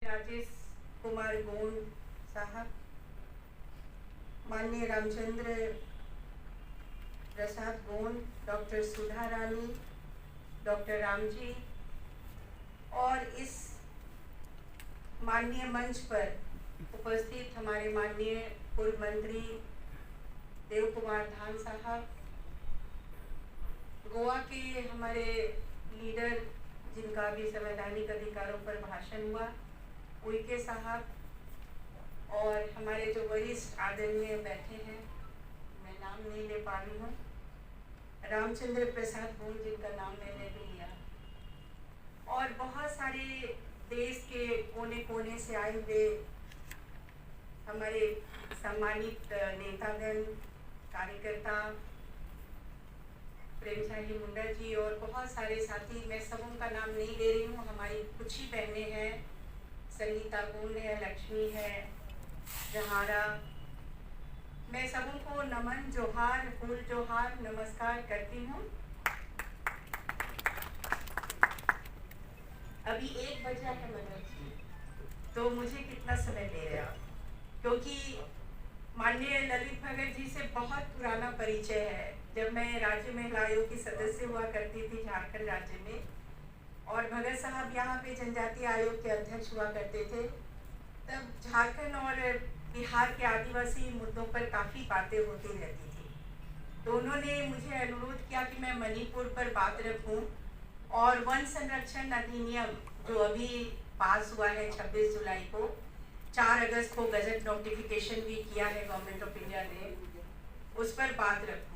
राजेश कुमार गोंड साहब, माननीय रामचंद्र प्रसाद गोंड, डॉक्टर सुधा रानी, डॉक्टर रामजी और इस माननीय मंच पर उपस्थित हमारे माननीय पूर्व मंत्री देव कुमार धान साहब, गोवा के हमारे लीडर जिनका भी संवैधानिक अधिकारों पर भाषण हुआ, उनके साहब और हमारे जो वरिष्ठ आदरणीय बैठे हैं, मैं नाम नहीं ले पा रही हूँ, रामचंद्र प्रसाद गोंड जिनका नाम मैंने भी लिया, और बहुत सारे देश के कोने कोने से आए हुए हमारे सम्मानित नेतागण, कार्यकर्ता, प्रेमसाही मुंडा जी और बहुत सारे साथी, मैं सबों का नाम नहीं ले रही हूँ। हमारी कुछ ही बहनें हैं, संगीता गोंड है, लक्ष्मी है, जहारा, मैं सबों को नमन, जोहार, फूल जोहार, नमस्कार करती हूँ। अभी 1 बजा है मनोज जी, तो मुझे कितना समय ले रहे आप, क्योंकि माननीय ललित भगत जी से बहुत पुराना परिचय है। जब मैं राज्य महिला आयोग की सदस्य हुआ करती थी झारखंड राज्य में, और भगत साहब यहाँ पे जनजातीय आयोग के अध्यक्ष हुआ करते थे, तब झारखंड और बिहार के आदिवासी मुद्दों पर काफ़ी बातें होती रहती थी। तो उन्होंने मुझे अनुरोध किया कि मैं मणिपुर पर बात रखूं, और वन संरक्षण अधिनियम जो अभी पास हुआ है 26 जुलाई को, 4 अगस्त को गजट नोटिफिकेशन भी किया है गवर्नमेंट ऑफ इंडिया ने, उस पर बात रखूं।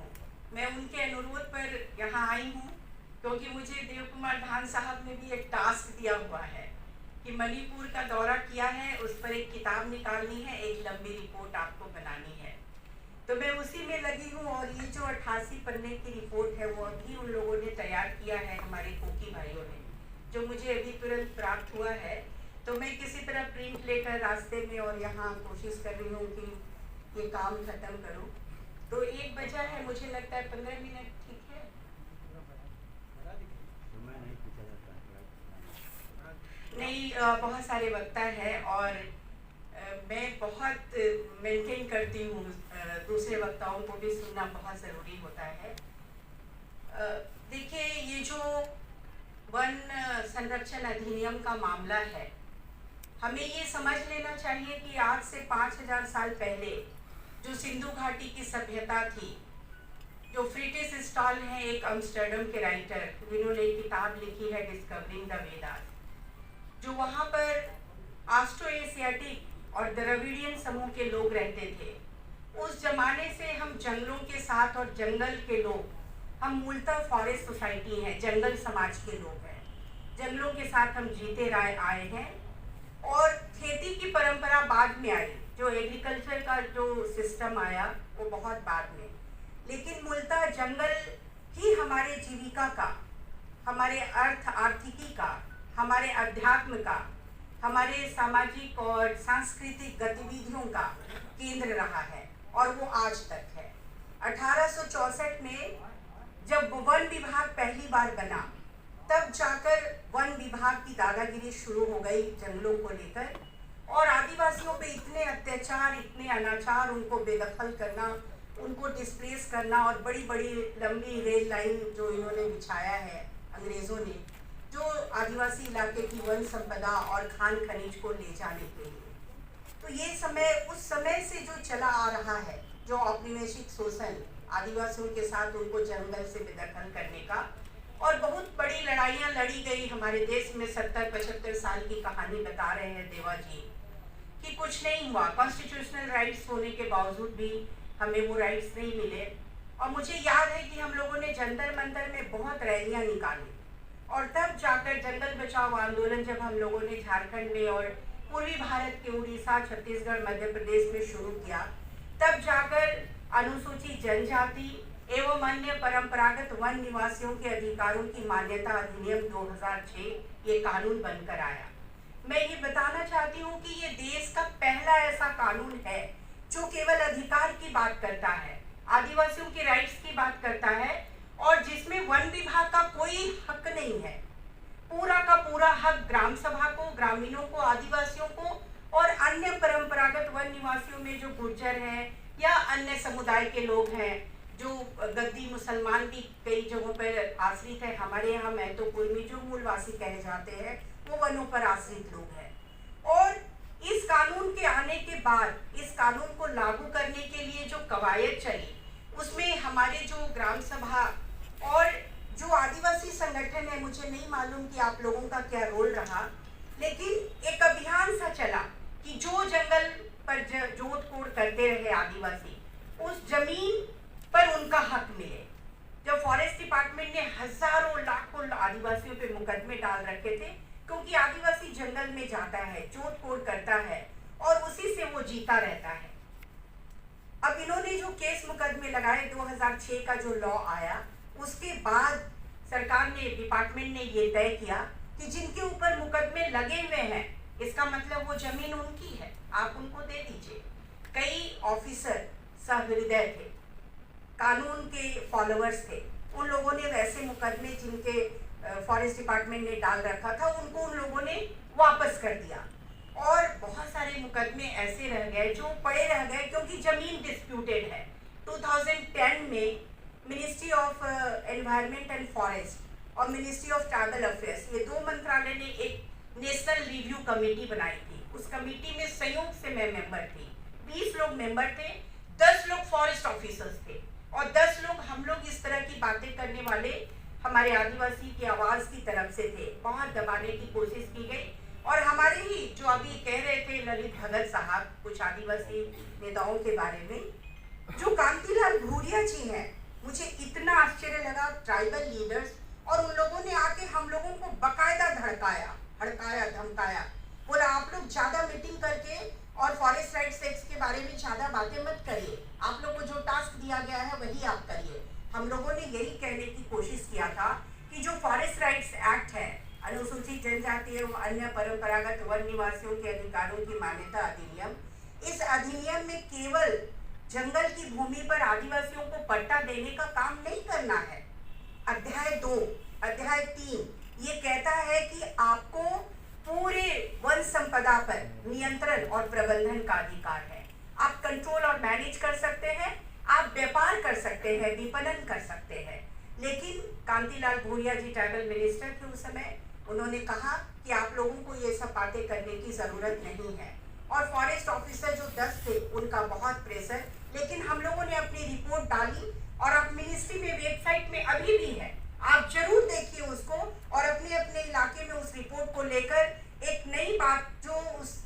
मैं उनके अनुरोध पर यहाँ आई हूँ, क्योंकि मुझे देव कुमार धान साहब ने भी एक टास्क दिया हुआ है कि मणिपुर का दौरा किया है, उस पर एक किताब निकालनी है, एक लंबी रिपोर्ट आपको बनानी है। तो मैं उसी में लगी हूँ, और ये जो 88 पन्ने की रिपोर्ट है वो अभी उन लोगों ने तैयार किया है, हमारे कोकी भाइयों ने, जो मुझे अभी तुरंत प्राप्त हुआ है। तो मैं किसी तरह प्रिंट लेकर रास्ते में और यहाँ कोशिश कर रही हूँ कि ये काम खत्म करूँ। तो 1 बजा है, मुझे लगता है 15 मिनट ठीक है। नहीं, बहुत सारे वक्ता है, और मैं बहुत मेंटेन करती हूँ, दूसरे वक्ताओं को भी सुनना बहुत ज़रूरी होता है। देखिए, ये जो वन संरक्षण अधिनियम का मामला है, हमें ये समझ लेना चाहिए कि आज से 5000 साल पहले जो सिंधु घाटी की सभ्यता थी, जो फ्रीटिस स्टॉल हैं, एक अम्स्टर्डम के राइटर, जिन्होंने एक किताब लिखी है डिस्कवरिंग द वेदास, जो वहाँ पर ऑस्ट्रो एशियाटिक और द्रविडियन समूह के लोग रहते थे। उस जमाने से हम जंगलों के साथ, और जंगल के लोग, हम मूलतः फॉरेस्ट सोसाइटी हैं, जंगल समाज के लोग हैं, जंगलों के साथ हम जीते आए हैं। और खेती की परंपरा बाद में आई, जो एग्रीकल्चर का जो सिस्टम आया वो बहुत बाद में, लेकिन मूलतः जंगल ही हमारे जीविका का, हमारे आर्थिकी का, हमारे अध्यात्म का, हमारे सामाजिक और सांस्कृतिक गतिविधियों का केंद्र रहा है, और वो आज तक है। 1864 में जब वन विभाग पहली बार बना, तब जाकर वन विभाग की दादागिरी शुरू हो गई जंगलों को लेकर, और आदिवासियों पे इतने अत्याचार, इतने अनाचार, उनको बेदखल करना, उनको डिस्प्लेस करना, और बड़ी बड़ी लंबी रेल लाइन जो इन्होंने बिछाया है अंग्रेज़ों ने, जो आदिवासी इलाके की वन संपदा और खान खनिज को ले जाने के लिए। तो ये समय उस समय से जो चला आ रहा है, जो औपनिवेशिक शोषण, आदिवासियों के साथ उनको जंगल से बेदखल करने का, और बहुत बड़ी लड़ाइयाँ लड़ी गई हमारे देश में। 70-75 साल की कहानी बता रहे हैं देवा जी कि कुछ नहीं हुआ, कॉन्स्टिट्यूशनल राइट्स होने के बावजूद भी हमें वो राइट्स नहीं मिले। और मुझे याद है कि हम लोगों ने जंतर मंतर में बहुत रैलियाँ निकाली, और तब जाकर जंगल बचाओ आंदोलन जब हम लोगों ने झारखंड में और पूर्वी भारत के उड़ीसा, छत्तीसगढ़, मध्य प्रदेश में शुरू किया, तब जाकर अनुसूचित जनजाति एवं अन्य परंपरागत वन निवासियों के अधिकारों की मान्यता अधिनियम 2006 ये कानून बनकर आया। मैं ये बताना चाहती हूँ कि ये देश का पहला ऐसा कानून है जो केवल अधिकार की बात करता है, आदिवासियों के राइट्स की बात करता है, और जिसमें वन विभाग का कोई हक नहीं है। पूरा का पूरा हक ग्राम सभा को, ग्रामीणों को, आदिवासियों निवासियों में जो गुर्जर हैं या अन्य समुदाय के लोग हैं, जो गद्दी मुसलमान भी कई जगहों पर आश्रित है, हमारे यहाँ महतोपुर में जो मूलवासी कहे जाते हैं वो वनों पर आश्रित लोग हैं। और इस कानून के आने के बाद इस कानून को लागू करने के लिए जो कवायद चली, उसमें हमारे जो ग्राम सभा और जो आदिवासी संगठन है, मुझे नहीं मालूम कि आप लोगों का क्या रोल रहा, लेकिन एक अभियान सा चला कि जो जंगल पर जोत कोड़ करते रहे आदिवासी, उस जमीन पर उनका हक मिले। जब फॉरेस्ट डिपार्टमेंट ने हजारों लाखों आदिवासियों पे मुकदमे डाल रखे थे, क्योंकि आदिवासी जंगल में जाता है, जोत कोड़ करता है और उसी से वो जीता रहता है। अब इन्होंने जो केस मुकदमे लगाए, 2006 का जो लॉ आया, उसके बाद सरकार ने, डिपार्टमेंट ने ये तय किया कि जिनके ऊपर मुकदमे लगे हुए हैं, इसका मतलब वो जमीन उनकी है, आप उनको दे दीजिए। कई ऑफिसर सहृदय थे, कानून के फॉलोअर्स थे, उन लोगों ने वैसे मुकदमे जिनके फॉरेस्ट डिपार्टमेंट ने डाल रखा था, उनको उन लोगों ने वापस कर दिया। और बहुत सारे मुकदमे ऐसे रह गए जो पड़े रह गए क्योंकि जमीन डिस्प्यूटेड है। 2010 में ministry of environment and forest और मिनिस्ट्री ऑफ ट्राइबल अफेयर्स, ये दो मंत्रालय ने एक नेशनल रिव्यू कमेटी बनाई थी। उस कमेटी में संयोग से मैं मेंबर थी, 20 लोग मेंबर थे, 10 लोग फॉरेस्ट ऑफिसर्स थे और 10 लोग हम लोग इस तरह की बातें करने वाले हमारे आदिवासी की आवाज़ की तरफ से थे। बहुत दबाने की कोशिश की गई और हमारे ही जो अभी कह रहे थे ललित भगत साहब, कुछ आदिवासी नेताओं के बारे में, जो कांतिलाल भूरिया जी हैं, मुझे इतना आश्चर्य लगा। ट्राइबल लीडर्स और उन लोगों ने आके हम लोगों को बकायदा हड़काया धमकाया, बोला आप लोग ज़्यादा मीटिंग करके और फॉरेस्ट राइट्स एक्ट के बारे में ज़्यादा बातें मत करिए, आप लोग को जो टास्क दिया गया है वही आप करिए। हम लोगों ने यही कहने की कोशिश किया था कि जो फॉरेस्ट राइट्स एक्ट है, अनुसूचित जनजाति एवं अन्य परंपरागत वन निवासियों के अधिकारों की मान्यता अधिनियम, इस अधिनियम में केवल जंगल की भूमि पर आदिवासियों को पट्टा देने का काम नहीं करना है। अध्याय 2, अध्याय 3 ये कहता है कि आपको पूरे वन संपदा पर नियंत्रण और प्रबंधन का अधिकार है। आप कंट्रोल और मैनेज कर सकते हैं, आप व्यापार कर सकते हैं, विपणन कर सकते हैं। लेकिन कांतिलाल भूरिया जी ट्राइबल मिनिस्टर थे उस समय, उन्होंने कहा कि आप लोगों को ये सब बातें करने की ज़रूरत नहीं है। और फॉरेस्ट ऑफिसर जो 10 थे उनका बहुत प्रेशर, लेकिन हम लोगों ने अपनी रिपोर्ट डाली और अब मिनिस्ट्री में वेबसाइट में अभी भी है, आप जरूर देखिए उसको और अपने अपने इलाके में उस रिपोर्ट को लेकर एक नई बात जो उस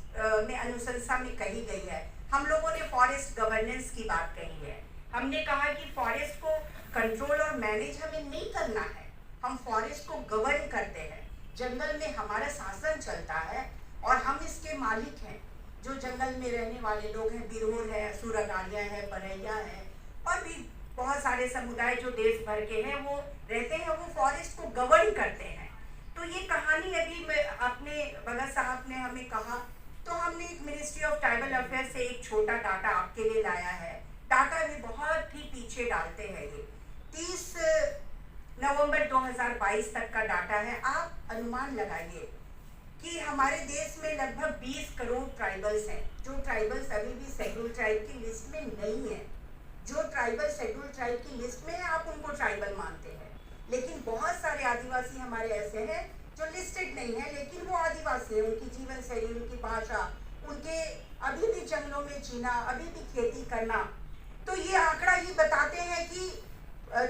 में अनुशंसा में कही गई है। हम लोगों ने फॉरेस्ट गवर्नेंस की बात कही है। हमने कहा कि फॉरेस्ट को कंट्रोल और मैनेज हमें नहीं करना है, हम फॉरेस्ट को गवर्न करते हैं। जंगल में हमारा शासन चलता है और हम इसके मालिक हैं। जो जंगल में रहने वाले लोग हैं, बिरहोर है, सूरगाड़िया है, परैया है और भी बहुत सारे समुदाय जो देश भर के हैं वो रहते हैं, वो फॉरेस्ट को गवर्न करते हैं। तो ये कहानी अभी अपने भगत साहब ने हमें कहा, तो हमने एक मिनिस्ट्री ऑफ ट्राइबल अफेयर्स से एक छोटा डाटा आपके लिए लाया है। डाटा भी बहुत ही पीछे डालते हैं, ये 30 नवंबर 2022 तक का डाटा है। आप अनुमान लगाइए कि हमारे देश में लगभग 20 करोड़ ट्राइबल्स हैं। जो ट्राइबल्स अभी भी शेड्यूल ट्राइब की लिस्ट में नहीं है, जो ट्राइबल शेड्यूल ट्राइब की लिस्ट में है आप उनको ट्राइबल मानते हैं, लेकिन बहुत सारे आदिवासी हमारे ऐसे हैं जो लिस्टेड नहीं है लेकिन वो आदिवासी है। उनकी जीवन शैली, उनकी भाषा, उनके अभी भी जंगलों में जीना, अभी भी खेती करना। तो ये आंकड़ा ये बताते हैं कि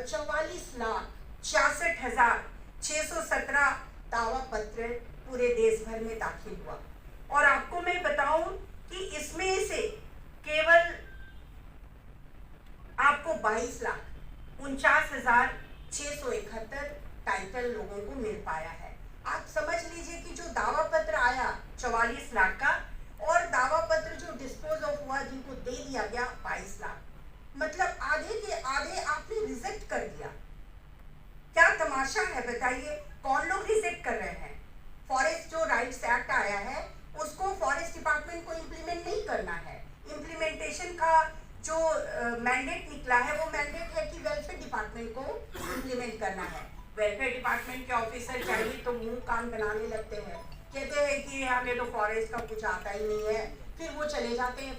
44,66,617 दावा पत्र पूरे देश भर में दाखिल हुआ। और आपको मैं बताऊं कि इसमें से केवल आपको 22,49,671 टाइटल लोगों को मिल पाया है। आप समझ लीजिए कि जो दावा पत्र आया 44 लाख का और दावा पत्र जो डिस्पोज ऑफ हुआ जिनको दे दिया गया 22 लाख, मतलब आधे के आधे आपने रिजेक्ट कर दिया। क्या तमाशा है बताइए, कौन लोग रिजेक्ट कर रहे हैं? फॉरेस्ट जो राइट्स एक्ट आया है उसको फॉरेस्ट डिपार्टमेंट को इम्प्लीमेंट नहीं करना है। इम्प्लीमेंटेशन का जो मैंडेट निकला है वो मैंडेट है कि वेलफेयर डिपार्टमेंट को इम्प्लीमेंट करना है। वेलफेयर डिपार्टमेंट के ऑफिसर चाहिए तो मुंह कान बनाने लगते हैं, कहते हैं कि हमें तो फॉरेस्ट का कुछ आता ही नहीं है, फिर वो चले जाते हैं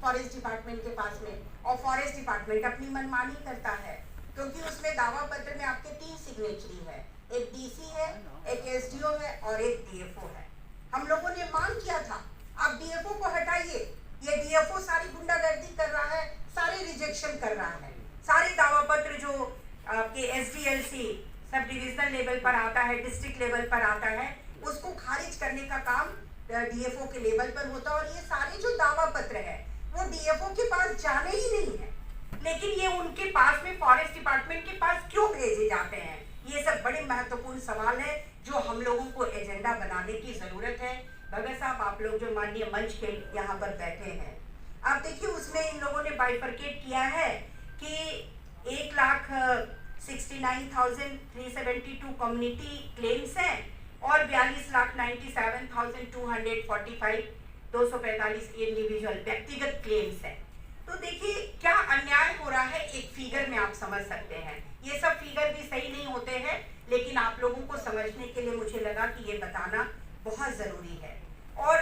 फॉरेस्ट डिपार्टमेंट के पास में, और फॉरेस्ट डिपार्टमेंट अपनी मनमानी करता है, क्योंकि उसमें दावा पत्र में आपके 3 सिग्नेचरी है, एक डीसी है, एक एसडीओ है और एक डीएफओ है। हम लोगों ने मांग किया था आप डीएफओ को हटाइए, ये डीएफओ सारी गुंडागर्दी कर रहा है, सारे रिजेक्शन कर रहा है, सारे दावा पत्र जो आपके एसडीएलसी सब डिविजनल लेवल पर आता है, डिस्ट्रिक्ट लेवल पर आता है, उसको खारिज करने का काम डीएफओ के लेवल पर होता है। और ये सारे जो दावा पत्र है वो डीएफओ के पास जाने ही नहीं है, लेकिन ये उनके पास में फॉरेस्ट डिपार्टमेंट के पास क्यों भेजे जाते हैं? ये सब बड़े महत्वपूर्ण सवाल है जो हम लोगों को एजेंडा बनाने की जरूरत है। भगत साहब, आप लोग जो माननीय मंच के यहाँ पर बैठे हैं, आप देखिए उसमें इन लोगों ने बाइफरकेट किया है कि 1,69,372 कम्युनिटी क्लेम्स हैं और 42,97,245 इंडिविजुअल व्यक्तिगत क्लेम्स हैं। तो देखिए क्या अन्याय हो रहा है, एक फिगर में आप समझ सकते हैं। ये सब फिगर भी सही नहीं होते हैं, लेकिन आप लोगों को समझने के लिए मुझे लगा कि ये बताना बहुत जरूरी है। और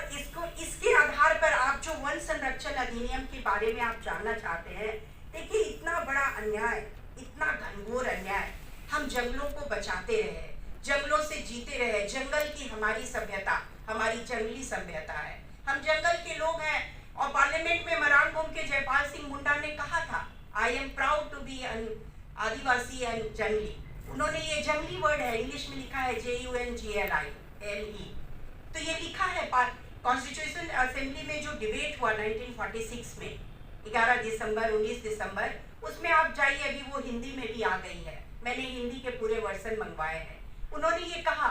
इसके आधार पर आप जो वन संरक्षण अधिनियम के बारे में आप जानना चाहते हैं, देखिए इतना बड़ा अन्याय, इतना घनघोर अन्याय। हम जंगलों को बचाते रहे, जंगलों से जीते रहे, जंगल की हमारी सभ्यता, हमारी जंगली सभ्यता है, हम जंगल के लोग हैं। और पार्लियामेंट में मराणभूम के जयपाल सिंह मुंडा ने कहा था, I am proud to be an Adivasi and jungli. उन्होंने ये जंगली वर्ड है, इंग्लिश में लिखा है JUNGLI। तो ये लिखा है कॉन्स्टिट्यूशन असेंबली में जो डिबेट हुआ 1946 में 11 दिसंबर 19 दिसंबर, उसमें आप जाइए, अभी वो हिंदी में भी आ गई है, मैंने हिंदी के पूरे वर्जन मंगवाए हैं। उन्होंने ये कहा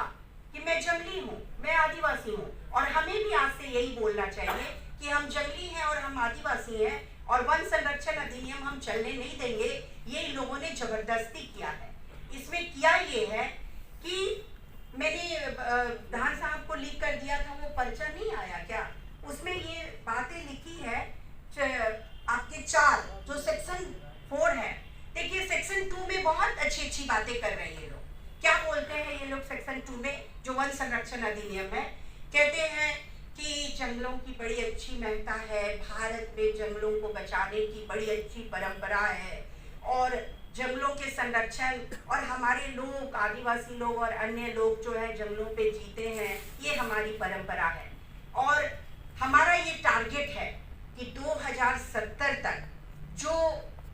कि मैं जंगली हूँ, मैं आदिवासी हूँ, और हमें भी आज से यही बोलना चाहिए कि हम जंगली हैं और हम आदिवासी हैं, और वन संरक्षण अधिनियम हम चलने नहीं देंगे। ये इन लोगों ने जबरदस्ती किया है। इसमें किया ये है कि मैंने धान साहब को लिख कर दिया था, वो पर्चा नहीं आया क्या, उसमें ये बातें लिखी है आपके 4 जो सेक्शन 4 है। देखिए सेक्शन 2 में बहुत अच्छी अच्छी बातें कर रहे हैं ये लोग। क्या बोलते हैं ये लोग सेक्शन 2 में, जो वन संरक्षण अधिनियम है, कहते हैं कि जंगलों की बड़ी अच्छी महत्ता है, भारत में जंगलों को बचाने की बड़ी अच्छी परंपरा है, और जंगलों के संरक्षण, और हमारे लोग, आदिवासी लोग और अन्य लोग जो है जंगलों पे जीते हैं, ये हमारी परंपरा है। और हमारा ये टारगेट है कि 2070 तक जो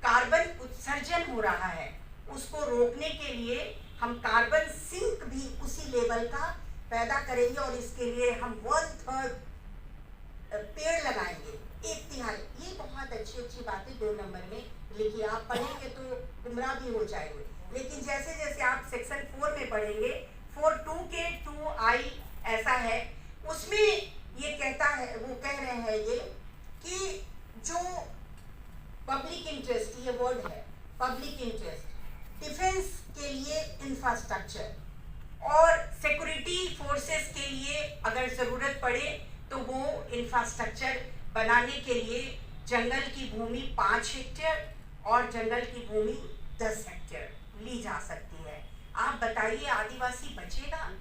कार्बन उत्सर्जन हो रहा है उसको रोकने के लिए हम कार्बन सिंक भी उसी लेवल का पैदा करेंगे, और इसके लिए हम 1/3 पेड़ लगाएंगे, 1/3। ये बहुत अच्छी अच्छी बातें 2 नंबर में लिखी, आप पढ़ेंगे तो गुमराह भी हो जाएंगे। लेकिन जैसे जैसे आप सेक्शन 4 में पढ़ेंगे, 4(2) के 2I ऐसा है, उसमें ये कहता है, वो कह रहे हैं ये कि जो पब्लिक इंटरेस्ट, ये वर्ड है पब्लिक इंटरेस्ट, डिफेंस के लिए इंफ्रास्ट्रक्चर और सिक्योरिटी फोर्सेस के लिए अगर ज़रूरत पड़े तो वो इंफ्रास्ट्रक्चर बनाने के लिए जंगल की भूमि 5 हेक्टेयर और जंगल की भूमि 10 हेक्टेयर ली जा सकती है। आप बताइए आदिवासी बचेगा?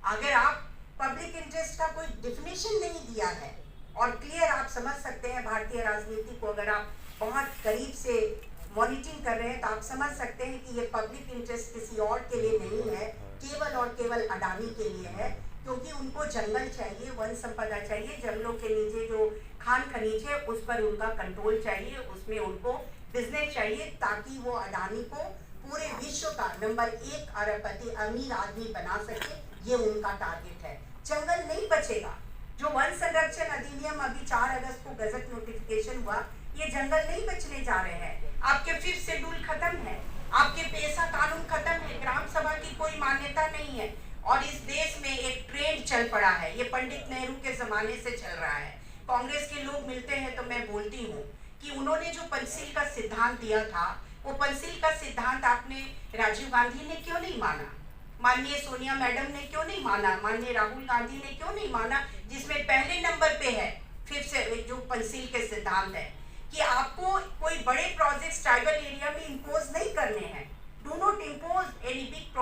अगर आप पब्लिक इंटरेस्ट का कोई डिफिनेशन नहीं दिया है और क्लियर आप समझ सकते हैं भारतीय राजनीति को, अगर आप बहुत करीब से मॉनिटरिंग कर रहे हैं तो आप समझ सकते हैं कि ये पब्लिक इंटरेस्ट किसी और के लिए नहीं है, केवल और केवल अडानी के लिए है, क्योंकि उनको जंगल चाहिए, वन संपदा चाहिए, जंगलों के नीचे जो खान खनीज है उस पर उनका कंट्रोल चाहिए, उसमें उनको बिजनेस चाहिए, ताकि वो अडानी को पूरे विश्व का नंबर 1 अरबपति अमीर आदमी बना सके। ये उनका टारगेट है। जंगल नहीं बचेगा। जो वन संरक्षण अधिनियम अभी 4 अगस्त को गजट नोटिफिकेशन हुआ, ये जंगल नहीं बचने जा रहे हैं। आपके 5th शेड्यूल खत्म है, आपके पेशा कानून खत्म है, ग्राम सभा की कोई मान्यता नहीं है, और इस देश में एक ट्रेंड चल पड़ा है, ये पंडित नेहरू के जमाने से चल रहा है। कांग्रेस के लोग मिलते हैं तो मैं बोलती हूँ कि उन्होंने जो पंचशील का सिद्धांत दिया था, वो पंचशील का सिद्धांत आपने राजीव गांधी ने क्यों नहीं माना, माननीय सोनिया मैडम ने क्यों नहीं माना, माननीय राहुल गांधी ने क्यों नहीं माना, जिसमें पहले नंबर पे है 5th से जो पंचशील के सिद्धांत है कि आपको कोई बड़े प्रोजेक्ट्स ट्राइबल एरिया में इंपोज नहीं करने हैं। Do not impose any big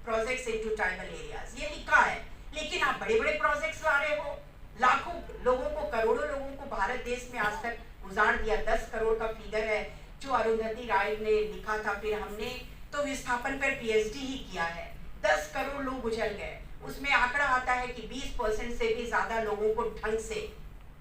projects into tribal areas, ये लिखा है। लेकिन आप बड़े बड़े प्रोजेक्ट्स ला रहे हो, लाखों लोगों को, करोड़ों लोगों को भारत देश में आज तक उजाड़ दिया। 10 करोड़ का फिगर है जो अरुंधति राय ने लिखा था, फिर हमने तो विस्थापन पर पीएचडी ही किया है। 10 करोड़ लोग उजल गए। उसमें आंकड़ा आता है कि 20% से भी ज्यादा लोगों को ढंग से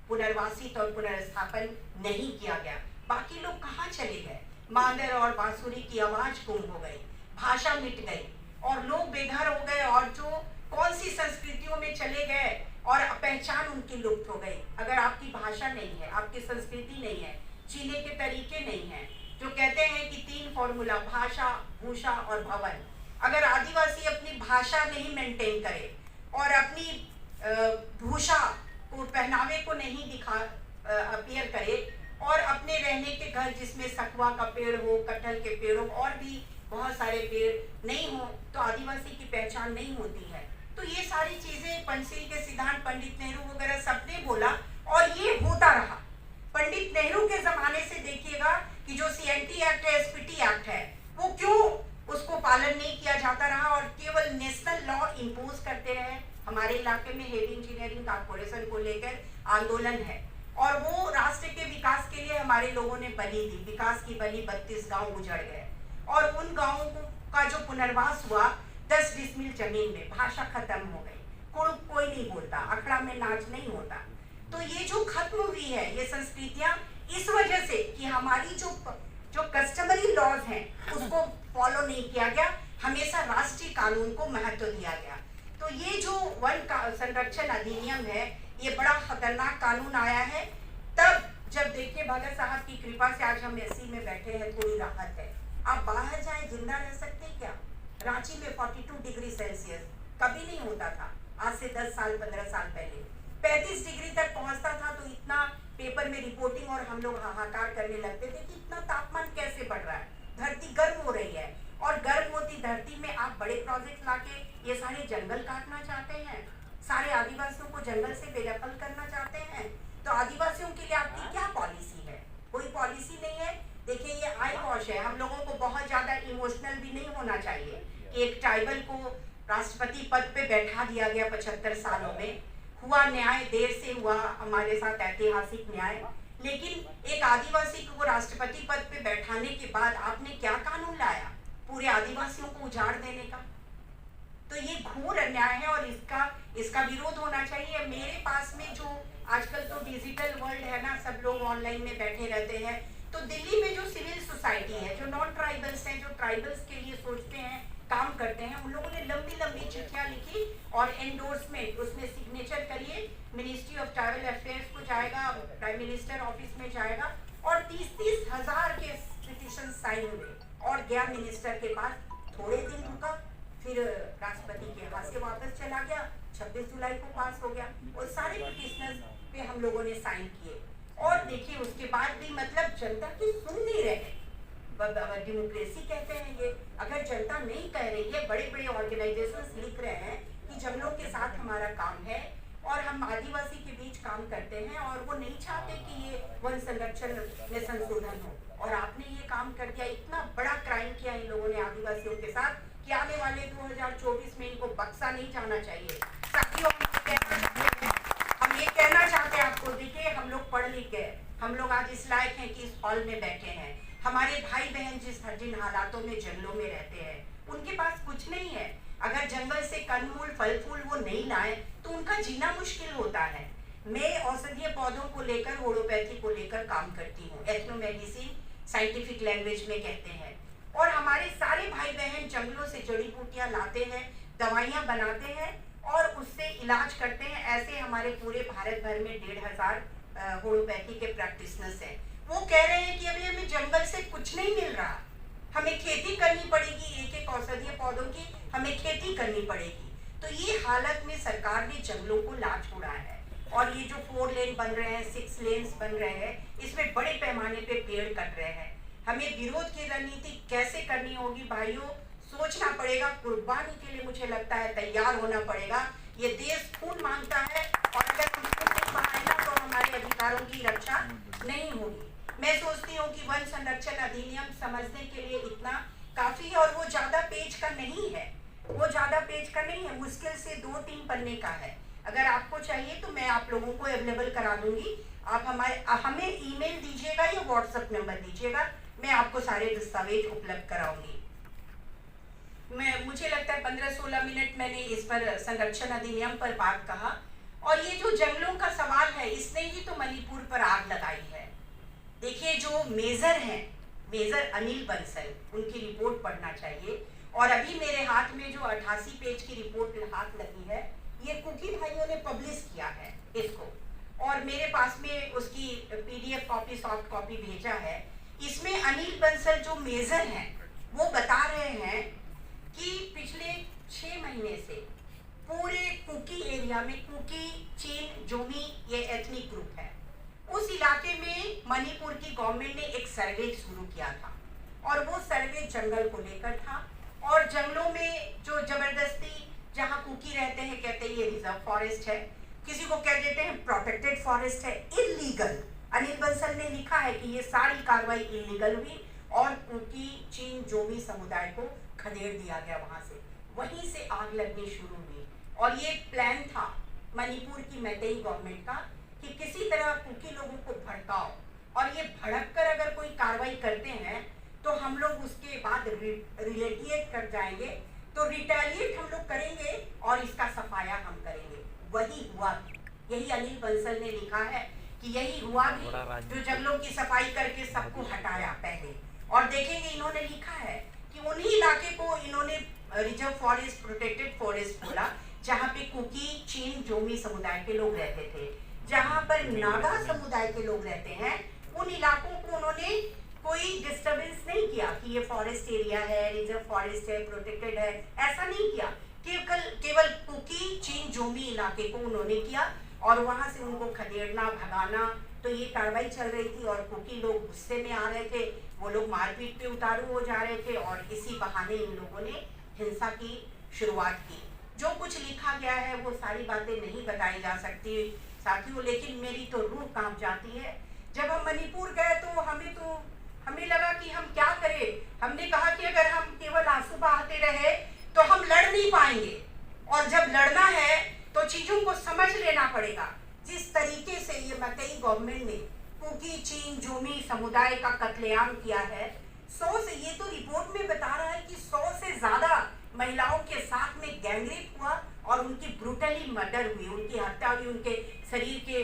पुनर्वासित और पुनर्स्थापन नहीं किया गया। बाकी लोग कहाँ चले गए? मांदर और बांसुरी की आवाज गुम हो गई, भाषा मिट गई और लोग बेघर हो गए, और जो कौन सी संस्कृतियों में चले गए और पहचान उनकी लुप्त हो गई। अगर आपकी भाषा नहीं है, आपकी संस्कृति नहीं है, जीने के तरीके नहीं है, जो कहते हैं कि 3 फॉर्मूला भाषा, भूषा और भवन, अगर आदिवासी अपनी भाषा नहीं मेंटेन करे और अपनी भूषा को, पहनावे को नहीं अपीयर करे और अपने रहने के घर जिसमें सखुआ का पेड़ हो, कटहल के पेड़ हो और भी बहुत सारे पेड़ नहीं हो, तो आदिवासी की पहचान नहीं होती है। तो ये सारी चीजें पंचशील के सिद्धांत, पंडित नेहरू वगैरह सबने बोला और ये होता रहा। पंडित नेहरू के जमाने से देखिएगा कि जो सीएनटी एक्ट है, एसपीटी एक्ट है, वो क्यों उसको पालन नहीं किया जाता रहा और केवल नेशनल लॉ इम्पोज करते रहे। हमारे इलाके में हेवी इंजीनियरिंग कॉर्पोरेशन को लेकर आंदोलन है और वो राष्ट्र के विकास के लिए हमारे लोगों ने बलि दी। विकास की बलि 32 गांव उजड़ गए और उन गांवों का जो पुनर्वास हुआ 10 डिसमिल जमीन में, भाषा खत्म हो गई, कोई नहीं बोलता, अखड़ा में नाच नहीं होता। तो ये जो खत्म हुई है ये संस्कृतियां इस वजह से कि हमारी जो कस्टमरी लॉज हैं उसको फॉलो नहीं किया गया, हमेशा राष्ट्रीय कानून को महत्व दिया गया। तो ये जो वन संरक्षण अधिनियम है ये बड़ा खतरनाक कानून आया है। तब जब देखिए भगत साहब की कृपा से आज हम एसी में बैठे हैं, थोड़ी राहत है। आप बाहर जाए जिंदा रह सकते क्या? रांची में 42 डिग्री सेल्सियस कभी नहीं होता था, आज से 10 साल 15 साल पहले 35 डिग्री तक पहुंचता था। तो इतना पेपर में रिपोर्टिंग और हम लोग हाहाकार करने लगते थे कि इतना तापमान कैसे बढ़ रहा है, धरती गर्म हो रही है। और गर्म होती धरती में आप बड़े प्रोजेक्ट लाके ये सारे जंगल काटना चाहते हैं, सारे आदिवासियों को जंगल से बेदखल करना चाहते हैं। तो आदिवासियों के लिए आपकी क्या पॉलिसी है? कोई पॉलिसी नहीं है। देखिए ये आई वॉश है। हम लोगों को बहुत ज्यादा इमोशनल भी नहीं होना चाहिए कि एक ट्राइबल को राष्ट्रपति पद पे बैठा दिया गया 75 सालों में। हुआ न्याय, देर से हुआ हमारे साथ ऐतिहासिक न्याय, लेकिन एक आदिवासी को राष्ट्रपति पद पे बैठाने के बाद आपने क्या कानून लाया? पूरे आदिवासियों को उजाड़ देने का। तो ये घोर अन्याय है और इसका विरोध होना चाहिए। मेरे पास में जो आजकल तो डिजिटल वर्ल्ड है ना, सब लोग ऑनलाइन में बैठे रहते हैं। तो दिल्ली में जो सिविल सोसाइटी है, जो नॉन ट्राइबल्स हैं, जो ट्राइबल्स के लिए सोचते हैं, काम करते हैं, उन लोगों ने लंबी लंबी चिट्ठियां लिखी और एंडोर्समेंट, उसमें सिग्नेचर करिए, मिनिस्ट्री ऑफ ट्राइबल अफेयर्स को जाएगा, प्राइम मिनिस्टर ऑफिस में जाएगा और 30-30 हजार के पिटीशन साइन हुए और गया मिनिस्टर के पास। थोड़े दिन रुका, फिर राष्ट्रपति के हाथ से वापस चला गया। 26 जुलाई को पास हो गया और सारे पिटिशनर्स पे हम लोगों ने साइन किए। और देखिए उसके बाद भी मतलब जनता की सुन नहीं रहे। डेमोक्रेसी कहते हैं ये, अगर जनता नहीं कह रही है, बड़े बड़े ऑर्गेनाइजेशंस लिख रहे हैं कि जंगलों के साथ हमारा काम है और हम आदिवासी के बीच काम करते हैं और वो नहीं चाहते कि ये वन संरक्षण में संशोधन हो, और आपने ये काम कर दिया। इतना बड़ा क्राइम किया इन लोगों ने आदिवासियों के साथ कि आने वाले 2024 में इनको बख्शा नहीं जाना चाहिए। साथियों हम ये कहना चाहते हैं आपको, देखिए हम लोग पढ़ लिख गए, हम लोग आज इस लायक हैं कि इस हॉल में बैठे हैं। हमारे भाई बहन जिन हालातों में जंगलों में रहते हैं उनके पास कुछ नहीं है। अगर जंगल से कंदमूल फल फूल वो नहीं लाए तो उनका जीना मुश्किल होता है। मैं औषधीय पौधों को लेकर, होम्योपैथी को लेकर काम करती हूँ, एथनो मेडिसिन साइंटिफिक लैंग्वेज में कहते हैं। और हमारे सारे भाई बहन जंगलों से जड़ी बूटियां लाते हैं, दवाइयां बनाते हैं और उससे इलाज करते हैं। ऐसे हमारे पूरे भारत भर में 1500 होम्योपैथी के प्रैक्टिशनर्स हैं। वो कह रहे हैं कि अभी हमें जंगल से कुछ नहीं मिल रहा, हमें खेती करनी पड़ेगी, एक एक औषधीय पौधों की हमें खेती करनी पड़ेगी। तो ये हालत में सरकार ने जंगलों को लाज छोड़ा है और ये जो 4 लेन बन रहे हैं, 6 लेन्स बन रहे हैं, इसमें बड़े पैमाने पे पेड़ कट रहे हैं। हमें विरोध की रणनीति कैसे करनी होगी भाइयों, सोचना पड़ेगा। कुर्बानी के लिए मुझे लगता है तैयार होना पड़ेगा। ये देश खून मांगता है और अगर हम खून नहीं बहाएंगे तो हमारे अधिकारों की रक्षा नहीं होगी। मैं सोचती हूँ कि वन संरक्षण अधिनियम समझने के लिए इतना काफी है और वो ज्यादा पेज का नहीं है, वो ज्यादा पेज का नहीं है, मुश्किल से 2-3 पन्ने का है। अगर आपको चाहिए तो मैं आप लोगों को अवेलेबल करा दूंगी। आप हमें ईमेल दीजिएगा या व्हाट्सएप नंबर दीजिएगा, मैं आपको सारे दस्तावेज उपलब्ध कराऊंगी। मुझे लगता है 15-16 मिनट मैंने इस पर संरक्षण अधिनियम पर बात कहा। और ये जो जंगलों का सवाल है, इसने ही तो मणिपुर पर आग लगाई है। देखिए, जो मेजर हैं, मेजर अनिल बंसल, उनकी रिपोर्ट पढ़ना चाहिए। और अभी मेरे हाथ में जो 88 पेज की रिपोर्ट हाथ लगी है, ये कुकी भाइयों ने पब्लिश किया है इसको, और मेरे पास में उसकी PDF कॉपी, सॉफ्ट कॉपी भेजा है। इसमें अनिल बंसल जो मेजर हैं वो बता रहे हैं कि पिछले 6 महीने से पूरे कुकी एरिया में, कुकी, चीन, जोमी, ये एथनिक ग्रुप है, उस इलाके में मणिपुर की गवर्नमेंट ने एक सर्वे शुरू किया था। और वो सर्वे जंगल को लेकर था। और जंगलों में जो जबरदस्ती जहाँ कुकी रहते हैं, कहते हैं ये रिजर्व फॉरेस्ट है, किसी को कह देते हैं प्रोटेक्टेड फॉरेस्ट है, इलीगल। अनिल बंसल ने लिखा है कि ये सारी कार्रवाई इलीगल हुई और कुकी, चीन, जोमी समुदाय को खदेड़ दिया गया वहां से। वहीं से आग लगनी शुरू हुई। और ये प्लान था मणिपुर की मैतेई गवर्नमेंट का कि किसी तरह कुकी लोगों को भड़काओ, और ये भड़क कर अगर कोई कार्रवाई करते हैं तो हम लोग उसके बाद रिलेटिएट कर जाएंगे, तो रिटेलिएट हम लोग करेंगे और इसका सफाया हम करेंगे। वही हुआ। यही अनिल बंसल ने लिखा है कि यही हुआ भी, जो जंगलों की सफाई करके सबको हटाया पहले। और देखेंगे, इन्होंने लिखा है कि उन्हीं इलाके को इन्होंने रिजर्व फॉरेस्ट, प्रोटेक्टेड फॉरेस्ट बोला, जहाँ पे कुकी, चीन, जोमी समुदाय के लोग रहते थे। जहाँ पर नागा समुदाय के लोग रहते हैं, उन इलाकों को उन्होंने कोई डिस्टरबेंस नहीं किया कि ये फॉरेस्ट एरिया है, रिजर्व फॉरेस्ट है, प्रोटेक्टेड है, ऐसा नहीं किया। केवल कुकी, चीन, जोमी इलाके को उन्होंने किया और वहां से उनको खदेड़ना, भगाना, तो ये कार्रवाई चल रही थी। और कुकी लोग गुस्से में आ रहे थे, वो लोग मारपीट पे उतारू हो जा रहे थे, और इसी बहाने इन लोगों ने हिंसा की शुरुआत की। जो कुछ लिखा गया है वो सारी बातें नहीं बताई जा सकती साथियों, लेकिन मेरी तो रूह कांप जाती है। जब हम मणिपुर गए तो हमें लगा कि हम क्या करें। हमने कहा कि अगर हम केवल आंसू बहाते रहे तो हम लड़ नहीं पाएंगे, और जब लड़ना है तो चीजों को समझ लेना पड़ेगा। जिस तरीके से ये मैतेई गवर्नमेंट ने कुकी, चीन, जोमी समुदाय का कत्लेआम किया है, 100 से, ये तो रिपोर्ट में बता रहा है कि 100 से ज्यादा महिलाओं के साथ में गैंगरेप हुआ और उनकी ब्रूटली मर्डर हुई, उनकी हत्या हुई, उनके शरीर के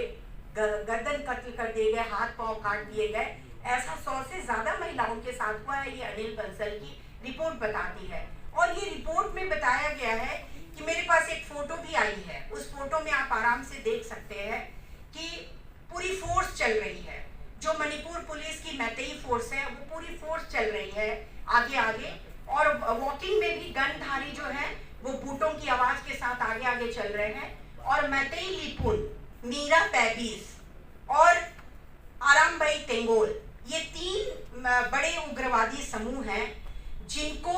गर्दन कत्ल कर दिए गए, हाथ पांव काट दिए गए। ऐसा 100 से ज्यादा महिलाओं के साथ हुआ है, ये अनिल बंसल की रिपोर्ट बताती है। और ये रिपोर्ट में बताया गया है कि मेरे पास एक फोटो भी आई है, उस फोटो में आप आराम से देख सकते हैं कि पूरी फोर्स चल रही है। जो मणिपुर पुलिस की मैतेई फोर्स है, वो पूरी फोर्स चल रही है आगे आगे, और वॉकिंग में भी गनधारी जो है वो बूटों की आवाज के साथ आगे आगे चल रहे हैं। और मैतेई लिपुन, मीरा पैबीस और आराम भाई तेंगोल, ये 3 बड़े उग्रवादी समूह हैं जिनको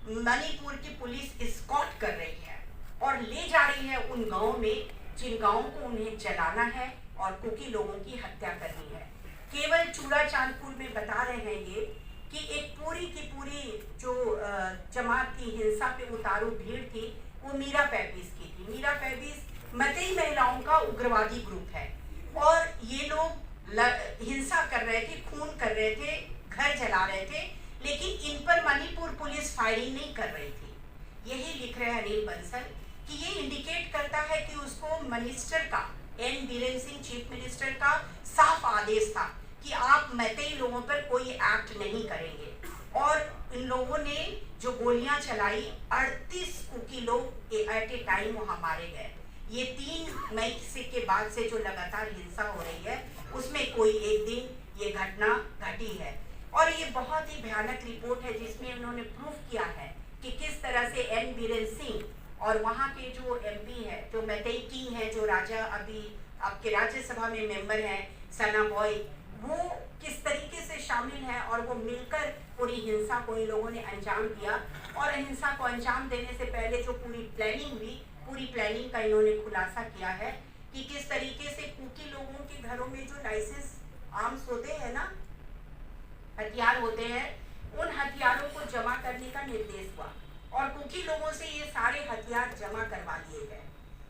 मणिपुर की पुलिस एस्कॉर्ट कर रही है और ले जा रही है उन गांवों में जिन गांवों को उन्हें जलाना है और कुकी लोगों की हत्या करनी है। केवल चूड़ा चांदपुर में बता रहे हैं ये कि एक पूरी की पूरी जो जमात थी, हिंसा पे उतारू भीड़ थी, वो मीरा पैबीस की थी। मीरा पैबीस मैतेई महिलाओं का उग्रवादी ग्रुप है, और ये लोग हिंसा कर रहे थे, खून कर रहे थे, घर जला रहे थे, लेकिन इन पर मणिपुर पुलिस फायरिंग नहीं कर रही थी। यही लिख रहे हैं अनिल बंसल कि ये इंडिकेट करता है कि उसको मिनिस्टर का, N Biren Singh chief minister का साफ आदेश था कि आप मैतेई लोगों पर कोई एक्ट नहीं करेंगे। और इन लोगों ने जो गोलियां चलाई, 38 कुकी लोग एट ए टाइम वहां मारे गए। ये 3 मई के बाद से जो लगातार हिंसा हो रही है, उसमें कोई एक दिन ये घटना घटी है। और ये बहुत ही भयानक रिपोर्ट है जिसमें उन्होंने प्रूफ किया है कि किस तरह से एन बीरेन सिंह और वहाँ के जो MP है, जो मैतेई किंग है, जो राजा अभी आपके राज्यसभा में मेंबर हैं, सना बॉय, वो किस तरीके से शामिल है और वो मिलकर पूरी हिंसा को इन लोगों ने अंजाम दिया। और हिंसा को अंजाम देने से पहले जो पूरी प्लानिंग हुई, पूरी प्लानिंग का इन्होंने खुलासा किया है कि किस तरीके से कुकी लोगों के घरों में जो लाइसेंस आर्म्स होते हैं ना, हथियार होते हैं, उन हथियारों को जमा करने का निर्देश हुआ और कुकी लोगों से ये सारे हथियार जमा करवा लिए गए।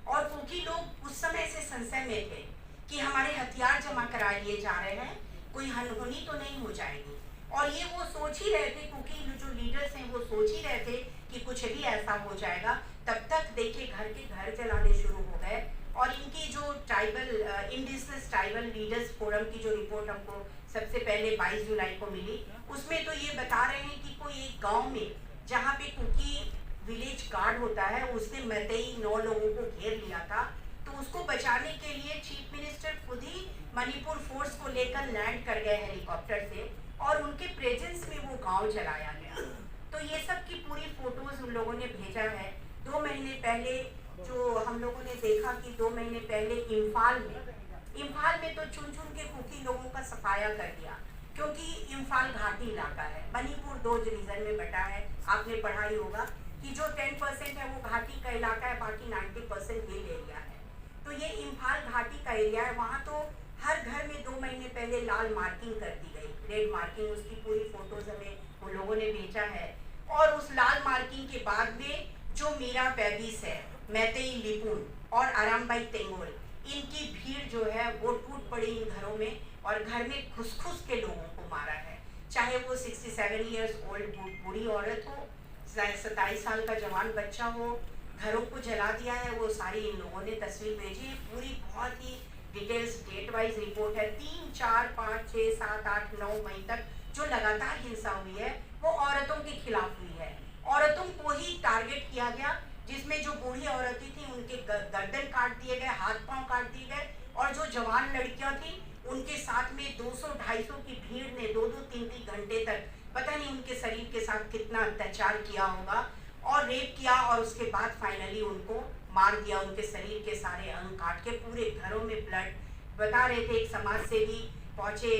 और कुकी लोग उस समय से संशय में थे कि हमारे हथियार जमा करा लिए जा रहे हैं, कोई अनहोनी तो नहीं हो जाएगी। और ये वो सोच ही रहे थे, कुकी जो लीडर्स हैं वो सोच ही रहे थे कि कुछ भी ऐसा हो जाएगा। तब तक देखिए घर के घर जलाने शुरू हो गए। और इनकी जो tribal indigenous tribal leaders forum की जो रिपोर्ट हमको सबसे पहले 22 जुलाई को मिली, उसमें तो ये बता रहे हैं कि कोई एक गांव में जहाँ पे कुकी विलेज गार्ड होता है, उसने मैतेई 9 लोगों को घेर लिया था। तो उसको बचाने के लिए चीफ मिनिस्टर खुद ही मणिपुर फोर्स को लेकर लैंड कर गए हेलीकॉप्टर से, और उनके प्रेजेंस में वो गांव चलाया गया। तो ये सब की पूरी फोटोज उन लोगों ने भेजा है। 2 महीने पहले जो हम लोगों ने देखा कि 2 महीने पहले इम्फाल में तो चुन चुन के कुकी लोगों का सफाया कर दिया, क्योंकि इम्फाल घाटी इलाका है, मणिपुर 2 रीजन में बटा है। आपने पढ़ा ही होगा कि जो 10% है वो घाटी का इलाका है, बाकी 90% हिल एरिया है। तो ये इम्फाल घाटी का एरिया है, वहाँ तो हर घर में 2 महीने पहले लाल मार्किंग कर दी गई, रेड मार्किंग। उसकी पूरी फोटोज हमें उन लोगों ने भेजा है। और उस लाल मार्किंग के बाद में जो मीरा पैबिस है, मैतेई लिपुन और आरामबाई तेंगोल, इनकी भीड़ जो है वो टूट पड़ी इन घरों में, और घर में घुस घुस के लोगों को मारा है। चाहे वो 67 ईयर्स ओल्ड बूढ़ी औरत हो, 27 साल का जवान बच्चा हो, घरों को जला दिया है। वो सारी इन लोगों ने तस्वीर भेजी है, पूरी बहुत ही डिटेल्स डेट वाइज रिपोर्ट है। 3, 4, 5, 6, 7, 8, 9 मई तक जो लगातार हिंसा हुई है वो औरतों के खिलाफ हुई है। औरतों को ही टारगेट किया गया, जिसमें जो बूढ़ी औरतें थी उनके गर्दन काट दिए गए, हाथ पांव काट दिए गए, और जो जवान लड़कियां थी उनके साथ में 200-250 की भीड़ ने 2-2, 3-3 घंटे तक पता नहीं उनके शरीर के साथ कितना अत्याचार किया होगा, और रेप किया, और उसके बाद फाइनली उनको मार दिया। उनके शरीर के सारे अंग काट के, पूरे घरों में ब्लड। बता रहे थे एक समाज सेवी पहुंचे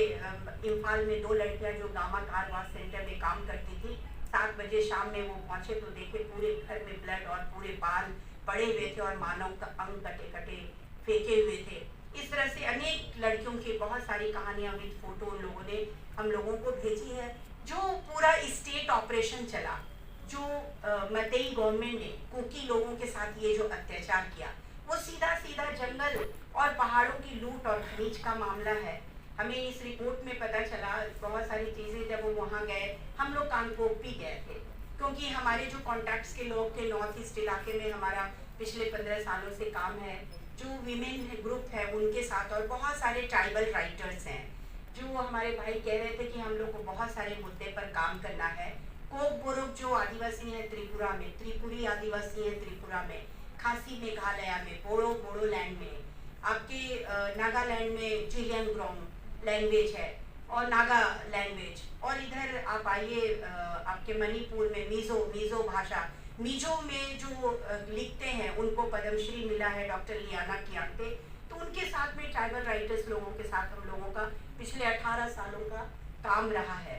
इम्फाल में, 2 लड़कियां जो गामा कार वाश सेंटर में काम करती थी, 7 बजे शाम में वो पहुंचे तो देखे पूरे घर में ब्लड और पूरे बाल पड़े हुए थे और मानव का अंग कटे कटे फेंके हुए थे। इस तरह से अनेक लड़कियों की बहुत सारी कहानियां विद फोटो उन लोगों ने हम लोगों को भेजी है। जो पूरा स्टेट ऑपरेशन चला, जो मैतेई गवर्नमेंट ने कुकी लोगों के साथ ये जो अत्याचार किया, वो सीधा सीधा जंगल और पहाड़ों की लूट और खनिज का मामला है। हमें इस रिपोर्ट में पता चला बहुत सारी चीज़ें। जब वो वहाँ गए, हम लोग कांगपोकपी गए थे, क्योंकि हमारे जो कॉन्टैक्ट्स के लोग थे नॉर्थ ईस्ट इलाके में, हमारा पिछले 15 सालों से काम है, जो वीमेन ग्रुप है उनके साथ, और बहुत सारे ट्राइबल राइटर्स हैं जो हमारे भाई कह रहे थे कि हम लोग को बहुत सारे मुद्दे पर काम करना है। कोक बोरोक जो आदिवासी हैं त्रिपुरा में, त्रिपुरी आदिवासी हैं त्रिपुरा में, खासी मेघालय में, बोडोलैंड में, आपके नागालैंड में जिलियनग्रोंग लैंग्वेज है और नागा लैंग्वेज, और इधर आप आइए आपके मणिपुर में मिजो भाषा, मिजो में जो लिखते हैं उनको पद्मश्री मिला है डॉक्टर लियाना कियांगते। तो उनके साथ में ट्राइबल राइटर्स लोगों के साथ हम लोगों का पिछले 18 सालों का काम रहा है।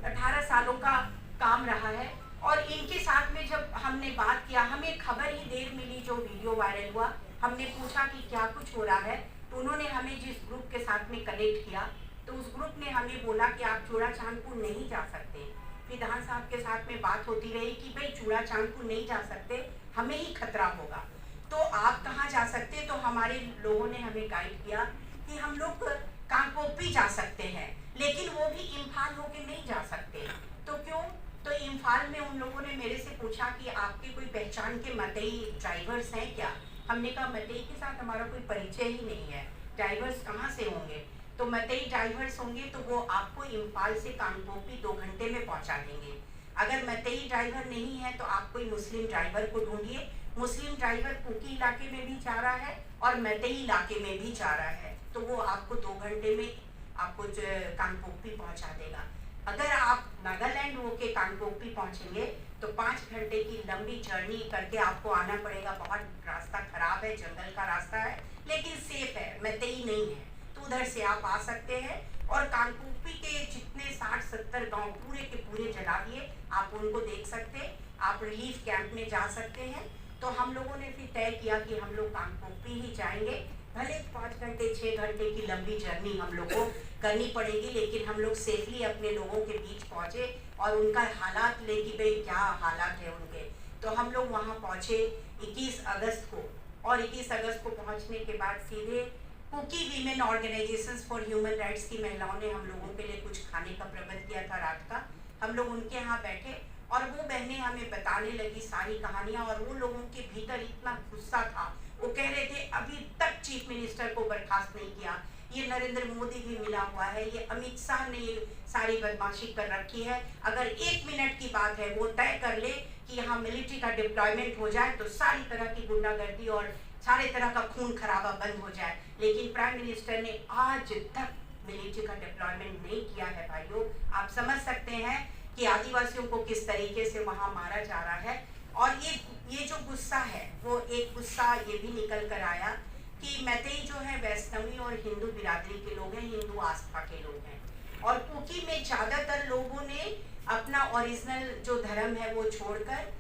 18 सालों का काम रहा है, और इनके साथ में जब हमने बात किया, हमें खबर ही देर मिली जो वीडियो वायरल हुआ। हमने पूछा कि क्या कुछ हो रहा है, तो उन्होंने हमें जिस ग्रुप के साथ में कनेक्ट किया, तो उस ग्रुप ने हमें बोला कि आप चूड़ाचांदपुर नहीं जा सकते। विधान साहब के साथ में बात होती रही कि भाई चूड़ाचांदपुर नहीं जा सकते, हमें ही खतरा होगा, तो आप कहाँ जा सकते। तो हमारे लोगों ने हमें गाइड किया कि हम लोग कांगपोकपी जा सकते हैं, लेकिन वो भी इम्फाल होके नहीं जा सकते। तो क्यों? तो इम्फाल में उन लोगों ने मेरे से पूछा कि आपके कोई पहचान के मतई ड्राइवर्स हैं क्या। हमने कहा मतई के साथ हमारा कोई परिचय ही नहीं है, ड्राइवर्स कहाँ से होंगे। तो मतई ड्राइवर्स होंगे तो वो आपको इम्फाल से कांगपोकपी 2 घंटे में पहुँचा देंगे। अगर मतई ड्राइवर नहीं है तो आप कोई मुस्लिम ड्राइवर को ढूंढिए। मुस्लिम ड्राइवर कुकी इलाके में भी जा रहा है और मतई इलाके में भी जा रहा है, तो वो आपको 2 घंटे में आपको कांगपोकपी पहुँचा देगा। अगर आप नागालैंड होके कांगपोकपी पहुँचेंगे तो 5 घंटे की लंबी जर्नी करके आपको आना पड़ेगा। बहुत रास्ता खराब है, जंगल का रास्ता है, लेकिन सेफ है, मैतेई नहीं है, तो उधर से आप आ सकते हैं। और कांगपोकपी के जितने 60-70 गांव पूरे के पूरे जला दिए, आप उनको देख सकते, आप रिलीफ कैंप में जा सकते हैं। तो हम लोगों ने फिर तय किया कि हम लोग कांगपोकपी ही जाएंगे, भले 5 घंटे 6 घंटे की लंबी जर्नी हम लोग को करनी पड़ेगी, लेकिन हम लोग सेफली अपने लोगों के बीच पहुंचे और उनका हालात ले कि भाई क्या हालात है उनके। तो हम लोग वहाँ पहुँचे 21 अगस्त को, और 21 अगस्त को पहुँचने के बाद सीधे Kuki women organisations for human rights की महिलाओं ने हम लोगों के लिए कुछ खाने का प्रबंध किया था रात का। हम लोग उनके यहाँ बैठे और वो बहनें हमें बताने लगी सारी कहानियाँ, और वो लोगों के भीतर इतना गुस्सा था। वो कह रहे थे अभी तक चीफ मिनिस्टर को बर्खास्त नहीं किया, ये नरेंद्र मोदी भी मिला हुआ है, ये अमित शाह ने ये सारी बदमाशी कर रखी है, अगर 1 मिनट की बात है वो तय कर ले कि यहाँ मिलिट्री का डिप्लॉयमेंट हो जाए तो सारी तरह की गुंडागर्दी और सारे तरह का खून खराबा बंद हो जाए। लेकिन प्राइम मिनिस्टर ने आज तक मिलिट्री का डिप्लॉयमेंट नहीं किया है। भाइयों, आप समझ सकते हैं कि आदिवासियों को किस तरीके से वहाँ मारा जा रहा है। और ये जो गुस्सा है वो एक गुस्सा ये भी निकल कर आया कि मैतेई जो है वैष्णवी और हिंदू बिरादरी के लोग हैं, हिंदू आस्था के लोग हैं, और कुकी में ज़्यादातर लोगों ने अपना ओरिजिनल जो धर्म है वो छोड़कर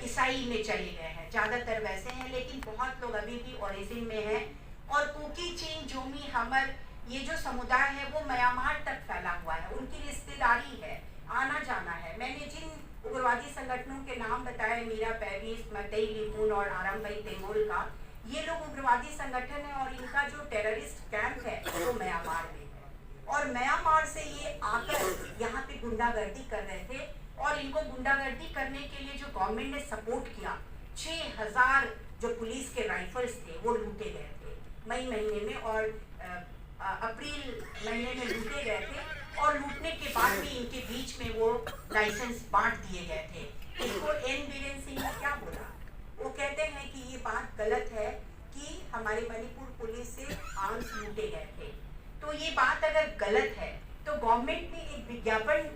ईसाई में चले गए हैं। ज़्यादातर वैसे हैं, लेकिन बहुत लोग अभी भी ओरिजिन में हैं। और कुकी, चिंग, जोमी, हमर ये जो समुदाय है वो म्यांमार तक फैला हुआ है, उनकी रिश्तेदारी है, आना जाना है। मैंने जिन उग्रवादी संगठनों के नाम बताए, मीरा पैरिस, मतई लिपुन और आरमबाई तेंगोल का, ये लोग उग्रवादी संगठन है और इनका जो टेररिस्ट कैंप है वो म्यांमार में है। और म्यांमार से ये आकर यहाँ पे गुंडागर्दी कर रहे थे, और इनको गुंडागर्दी करने के लिए जो गवर्नमेंट ने सपोर्ट किया, 6000 जो पुलिस के राइफल्स थे वो लूटे गए थे मई महीने में, और अप्रैल महीने में लूटे गए थे। और लूटने के बाद भी इनके बीच में वो लाइसेंस बांट दिए गए थे। इसको एन बीरेन सिंह ने क्या बोला, वो कहते हैं कि ये बात गलत है कि हमारे मणिपुर पुलिस से आर्म्स लूटे गए थे। तो ये बात अगर गलत है तो गवर्नमेंट ने एक विज्ञापन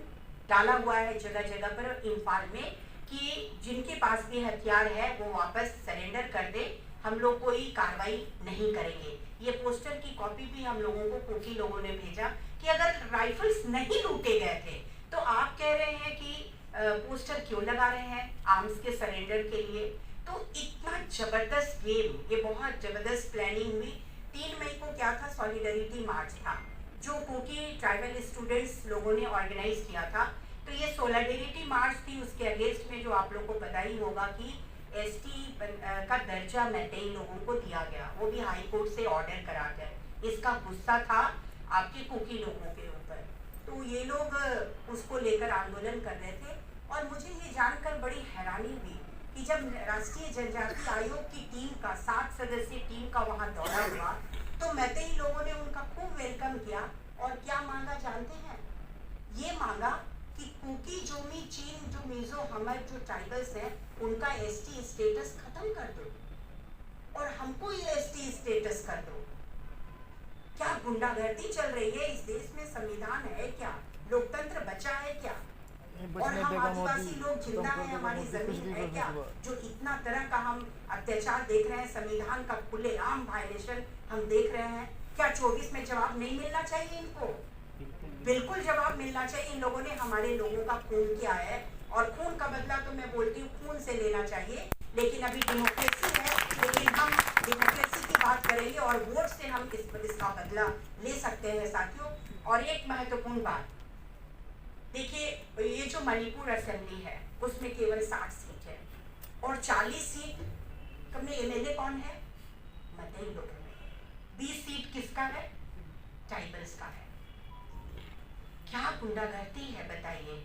डाला हुआ है जगह जगह पर इम्फाल में कि जिनके पास भी हथियार है वो वापस सरेंडर कर दे, हम लोग कोई कार्रवाई नहीं करेंगे। ये पोस्टर की कॉपी भी हम लोगों को कुकी लोगों ने भेजा कि अगर राइफल्स नहीं लूटे गए थे तो आप कह रहे हैं कि पोस्टर क्यों लगा रहे हैं आर्म्स के सरेंडर के लिए। तो इतना जबरदस्त गेम, ये बहुत जबरदस्त प्लानिंग हुई। 3 मई को क्या था, सॉलिडरिटी मार्च था जो कुकी ट्राइबल स्टूडेंट्स लोगों ने ऑर्गेनाइज किया था। तो ये सॉलिडरिटी मार्च थी, उसके अगेंस्ट में जो आप लोगों को पता ही होगा कि एसटी का दर्जा मैतेई लोगों को दिया गया, वो भी हाई कोर्ट से ऑर्डर करा कर। इसका गुस्सा था आपके कुकी लोगों के ऊपर, तो ये लोग उसको लेकर आंदोलन कर रहे थे। और मुझे ये जानकर बड़ी हैरानी हुई कि जब राष्ट्रीय जनजाति आयोग की टीम का 7 सदस्यीय टीम का वहाँ दौरा हुआ तो मैतेई लोगों ने उनका खूब वेलकम किया। और क्या मांगा जानते हैं, ये मांगा कि कुकी, जोमी, चीन, जो मिजो, हमर जो ट्राइबल्स हैं उनका एसटी स्टेटस खत्म कर दो और हमको ये एसटी स्टेटस कर दो। क्या गुंडागर्दी चल रही है इस देश में? संविधान है क्या? लोकतंत्र बचा है क्या? और हम आदिवासी लोग जिंदा हैं, हमारी जमीन है क्या? जो इतना तरह का हम अत्याचार देख रहे हैं, संविधान का खुलेआम वायलेशन हम देख रहे हैं, क्या 24 में जवाब नहीं मिलना चाहिए इनको? बिल्कुल जवाब मिलना चाहिए। इन लोगों ने हमारे लोगों का खून किया है, और खून का बदला तो मैं बोलती हूँ खून से लेना चाहिए। लेकिन अभी डेमोक्रेसी है, लेकिन हम डेमोक्रेसी की बात करेंगे और वोट से हम इसका बदला ले सकते हैं साथियों। और एक महत्वपूर्ण बात देखिए, ये जो मणिपुर असेंबली है उसमें केवल 60 सीट है और 40 सीट में एमएलए कौन है? मतई लोग हैं। 20 सीट किसका है? ट्राइबल्स का है। क्या गुंडागर्दी है बताइए।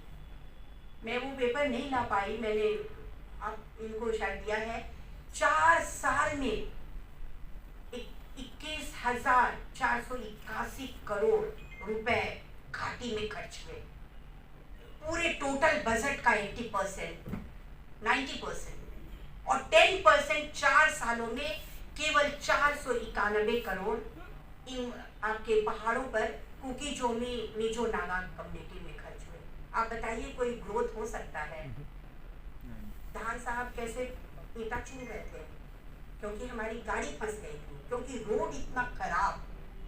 मैं वो पेपर नहीं ला पाई, मैंने आप इनको शायद दिया है। 4 साल में 21,481 करोड़ रुपए घाटी में खर्च हुए। पूरे टोटल बजट का 80%, 90% और 10% 4 सालों में केवल 491 करोड़ इन आपके पहाड़ों पर कुकी, जोमी, मिजो, नागा कम्युनिटी में खर्च हुए। आप बताइए कोई ग्रोथ हो सकता है? धान साहब कैसे ईटा चुन रहे थे? क्योंकि हमारी गाड़ी फंस गई थी, क्योंकि रोड इतना खराब,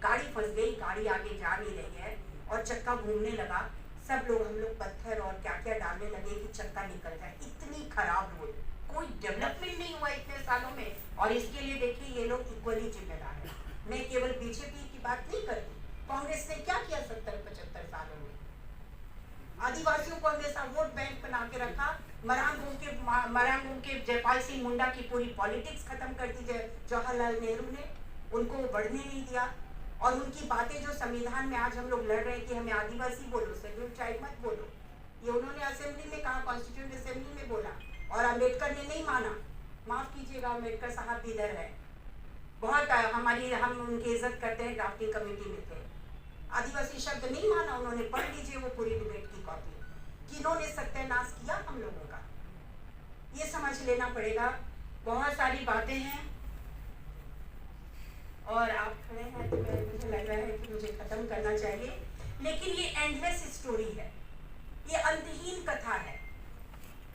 गाड़ी फंस गई, गाड़ी आगे जा नहीं रही है और चक्का घूमने लगा। सब लोग, हम लोग पत्थर और क्या क्या डालने लगे कि चक्का निकल जाए। इतनी खराब रोड, कोई डेवलपमेंट नहीं हुआ इतने सालों में। और इसके लिए देखिए ये लोग इक्वली जिम्मेदार है। मैं केवल बीजेपी की बात नहीं करती, कांग्रेस ने क्या किया 70-75 सालों में? आदिवासियों को हमेशा वोट बैंक बना के रखा मरांग घूम के जयपाल सिंह मुंडा की पूरी पॉलिटिक्स खत्म कर दी जवाहरलाल नेहरू ने, उनको बढ़ने नहीं दिया। और उनकी बातें जो संविधान में आज हम लोग लड़ रहे हैं कि हमें आदिवासी बोलो, शेड्यूल ट्राइब मत बोलो, ये उन्होंने असेंबली में कहा, कॉन्स्टिट्यूंट असेंबली में बोला, और अम्बेडकर ने नहीं माना। माफ कीजिएगा, अम्बेडकर साहब भी इधर है, बहुत हम उनकी इज्जत करते हैं, ड्राफ्टिंग कमेटी में थे। आदिवासी शब्द नहीं माना उन्होंने, पढ़ लीजिए वो पूरी डिबेट की कॉपी, किन्होंने सत्यानाश किया हम लोगों का, ये समझ लेना पड़ेगा। बहुत सारी बातें हैं और आप खड़े हैं तो मुझे लग रहा है कि मुझे खत्म करना चाहिए, लेकिन ये एंडलेस स्टोरी है, ये अंतहीन कथा है।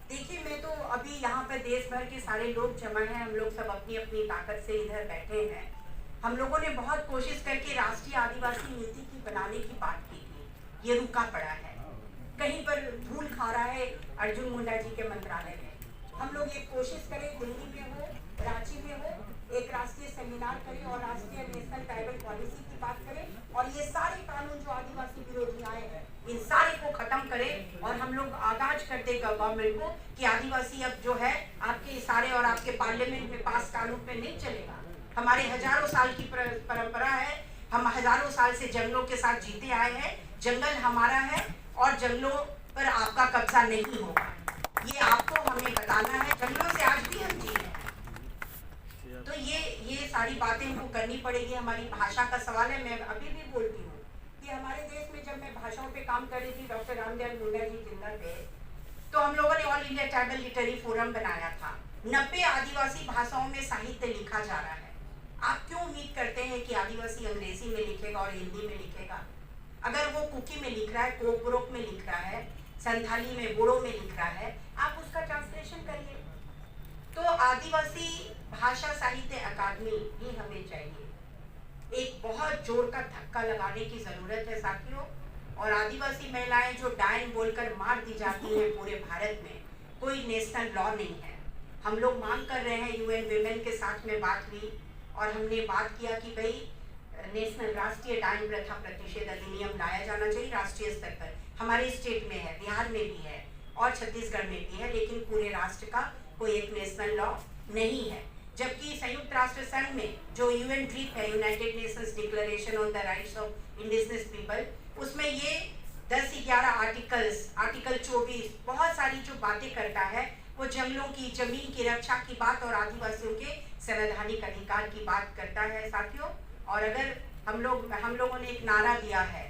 देखिए, मैं तो अभी यहाँ पर देश भर के सारे लोग जमा हैं, हम लोग सब अपनी अपनी ताकत से इधर बैठे हैं। हम लोगों ने बहुत कोशिश करके राष्ट्रीय आदिवासी नीति की बनाने की बात की थी, ये रुका पड़ा है, कहीं पर धूल खा रहा है अर्जुन मुंडा जी के मंत्रालय में। हम लोग ये कोशिश करें, दिल्ली में हो, रांची में हो, एक राष्ट्रीय सेमिनार करें और राष्ट्रीय नेशनल ट्राइबल पॉलिसी की बात करें, और ये सारे कानून जो आदिवासी विरोधी आए हैं इन सारे को खत्म करें, और हम लोग आगाज कर दे गवर्नमेंट को कि आदिवासी अब जो है आपके इशारे और आपके पार्लियामेंट में पास कानून पे नहीं चलेगा। हमारे हजारों साल की परंपरा है, हम हजारों साल से जंगलों के साथ जीते आए हैं, जंगल हमारा है और जंगलों पर आपका कब्जा नहीं होगा, ये आपको हमें बताना है। जंगलों से आज भी हम जी रहे हैं, तो ये सारी बातें हमको करनी पड़ेगी। हमारी भाषा का सवाल है, मैं अभी भी बोलती हूँ कि हमारे देश में जब मैं भाषाओं पे काम कर रही थी, डॉक्टर रामदयाल मुंडा जी जिंदा थे, तो हम लोगों ने all India tribal literary forum बनाया था। 90 आदिवासी भाषाओं में साहित्य लिखा जा रहा है। आप क्यों उम्मीद करते हैं कि आदिवासी अंग्रेजी में लिखेगा और हिंदी में लिखेगा? अगर वो कुकी में लिख रहा है, कोकबोरोक में लिख रहा है, संथाली में, बोडो में लिख रहा है, आप उसका ट्रांसलेशन करिए। तो आदिवासी भाषा साहित्य अकादमी ही हमें चाहिए, एक बहुत जोर का धक्का लगाने की जरूरत है साथियों। और आदिवासी महिलाएं जो डायन बोलकर मार दी जाती हैं पूरे भारत में, कोई नेशनल लॉ नहीं है। हम लोग मांग कर रहे हैं, यूएन विमेन के साथ में बात हुई और हमने बात किया कि भाई नेशनल राष्ट्रीय डायन प्रथा प्रतिषेध अधिनियम लाया जाना चाहिए राष्ट्रीय स्तर पर। हमारे स्टेट में है, बिहार में भी है और छत्तीसगढ़ में भी है, लेकिन पूरे राष्ट्र का कोई एक नेशनल लॉ नहीं है। जबकि संयुक्त राष्ट्र संघ में जो यूएन ड्रीप है, United Nations declaration on the rights of indigenous people, उसमें ये 10-11 आर्टिकल 24 बहुत सारी जो बातें करता है, वो जंगलों की, जमीन की रक्षा की बात और आदिवासियों के संवैधानिक अधिकार की बात करता है साथियों। और अगर हम लोगों ने एक नारा दिया है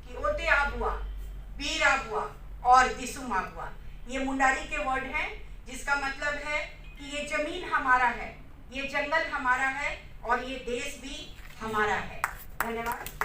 कि ओते आबुआ, बीर आबुआ और दिसुम आबुआ, ये मुंडारी के वर्ड हैं, जिसका मतलब है कि ये जमीन हमारा है, ये जंगल हमारा है और ये देश भी हमारा है। धन्यवाद।